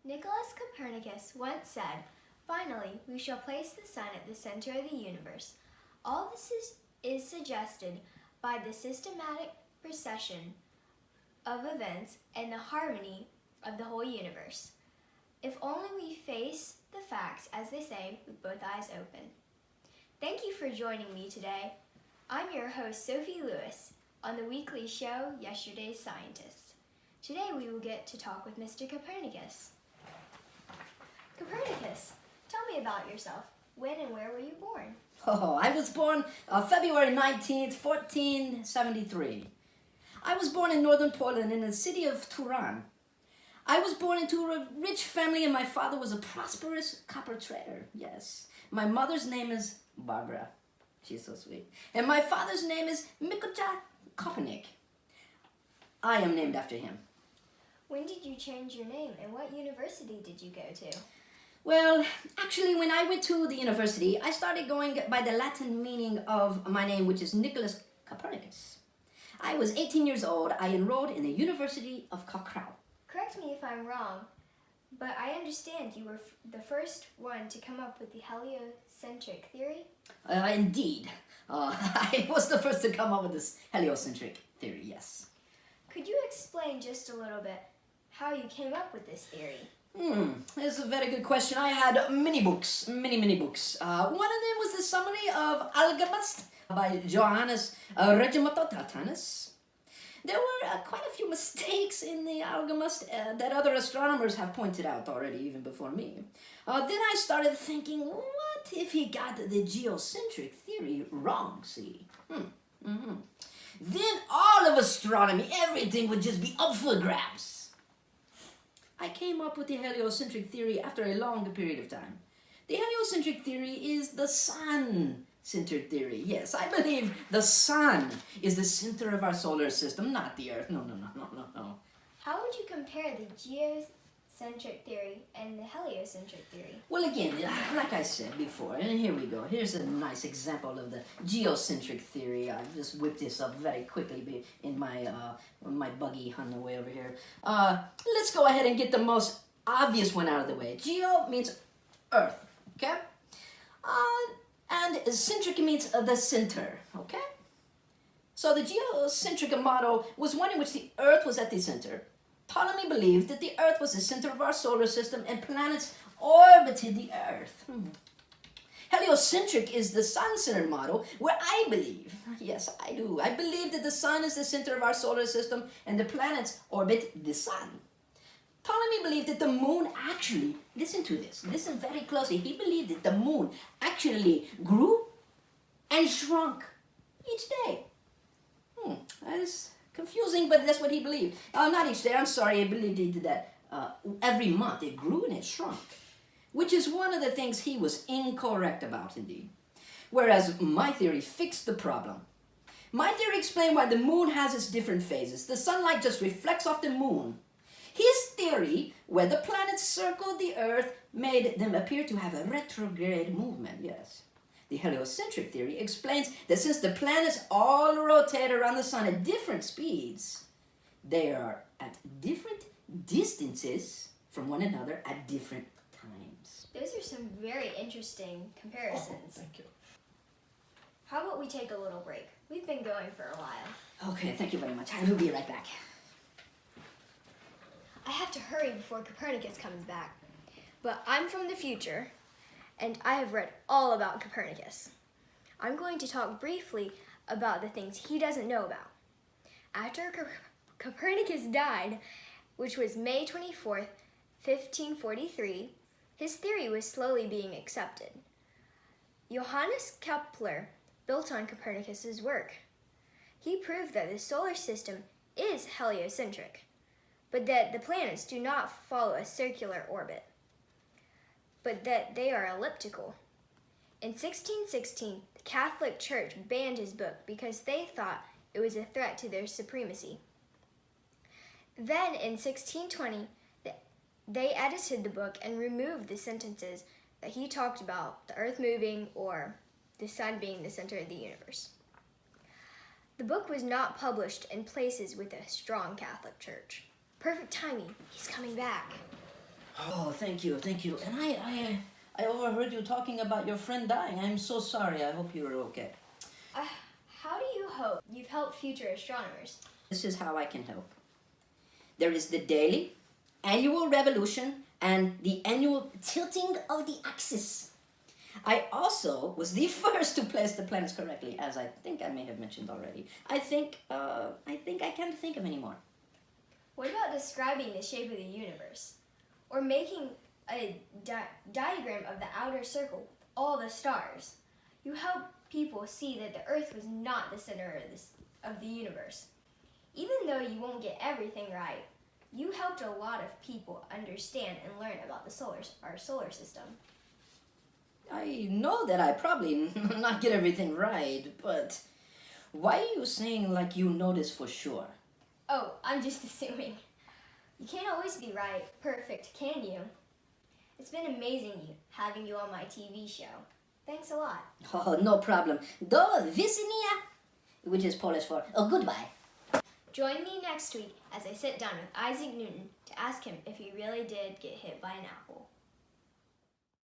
Nicholas Copernicus once said, "Finally, we shall place the sun at the center of the universe." All this is suggested by the systematic procession of events and the harmony of the whole universe. If only we face the facts, as they say, with both eyes open. Thank you for joining me today. I'm your host, Sophie Lewis, on the weekly show, Yesterday's Scientists. Today we will get to talk with Mr. Copernicus. Copernicus, tell me about yourself. When and where were you born? Oh, I was born February 19th, 1473. I was born in northern Poland in the city of Turan. I was born into a rich family and my father was a prosperous copper trader, yes. My mother's name is Barbara. She's so sweet. And my father's name is Sophie Copernicus. I am named after him. When did you change your name and what university did you go to? Well, actually, when I went to the university, I started going by the Latin meaning of my name, which is Nicholas Copernicus. I was 18 years old. I enrolled in the University of Krakow. Correct me if I'm wrong, but I understand you were the first one to come up with the heliocentric theory? Indeed. I was the first to come up with this heliocentric theory, yes. Could you explain just a little bit how you came up with this theory? This is a very good question. I had many books. One of them was the summary of Alchemist by Johannes Regimotto. There were quite a few mistakes in the Alchemist that other astronomers have pointed out already, even before me. Then I started thinking, what if he got the geocentric theory wrong, see? Then all of astronomy, everything would just be up for grabs. I came up with the heliocentric theory after a long period of time. The heliocentric theory is the sun-centered theory. Yes, I believe the sun is the center of our solar system, not the Earth. No. How would you compare the geocentric theory and the heliocentric theory? Well, again, like I said before, and here we go. Here's a nice example of the geocentric theory. I just whipped this up very quickly in my buggy on the way over here. Let's go ahead and get the most obvious one out of the way. Geo means Earth, okay? And centric means the center, okay? So the geocentric model was one in which the Earth was at the center. Ptolemy believed that the Earth was the center of our solar system and planets orbited the Earth. Heliocentric is the sun-centered model where I believe, yes, I do, I believe that the sun is the center of our solar system and the planets orbit the sun. Ptolemy believed that the moon actually, listen to this, listen very closely, he believed that the moon actually grew and shrunk each day. That is confusing, but that's what he believed. Not each day, I'm sorry, I believed he did that every month. It grew and it shrunk, which is one of the things he was incorrect about, indeed. Whereas my theory fixed the problem. My theory explained why the moon has its different phases. The sunlight just reflects off the moon. His theory, where the planets circled the Earth, made them appear to have a retrograde movement, yes. The heliocentric theory explains that since the planets all rotate around the sun at different speeds, they are at different distances from one another at different times. Those are some very interesting comparisons. Thank you. How about we take a little break? We've been going for a while. Okay, thank you very much. I will be right back. I have to hurry before Copernicus comes back. But I'm from the future, and I have read all about Copernicus. I'm going to talk briefly about the things he doesn't know about. After Copernicus died, which was May 24th, 1543, his theory was slowly being accepted. Johannes Kepler built on Copernicus's work. He proved that the solar system is heliocentric, but that the planets do not follow a circular orbit, but that they are elliptical. In 1616, the Catholic Church banned his book because they thought it was a threat to their supremacy. Then in 1620, they edited the book and removed the sentences that he talked about the Earth moving or the sun being the center of the universe. The book was not published in places with a strong Catholic Church. Perfect timing. He's coming back. Oh, thank you, thank you. And I overheard you talking about your friend dying. I'm so sorry. I hope you're okay. How do you hope you've helped future astronomers? This is how I can help. There is the daily, annual revolution, and the annual tilting of the axis. I also was the first to place the planets correctly, as I think I may have mentioned already. I think I can't think of any more. What about describing the shape of the universe? Or making a diagram of the outer circle with all the stars? You help people see that the Earth was not the center of the universe. Even though you won't get everything right, you helped a lot of people understand and learn about our solar system. I know that I probably not get everything right, but why are you saying like you know this for sure? Oh, I'm just assuming. You can't always be right, perfect, can you? It's been amazing having you on my TV show. Thanks a lot. Oh, no problem. Do widzenia, which is Polish for goodbye. Join me next week as I sit down with Isaac Newton to ask him if he really did get hit by an apple.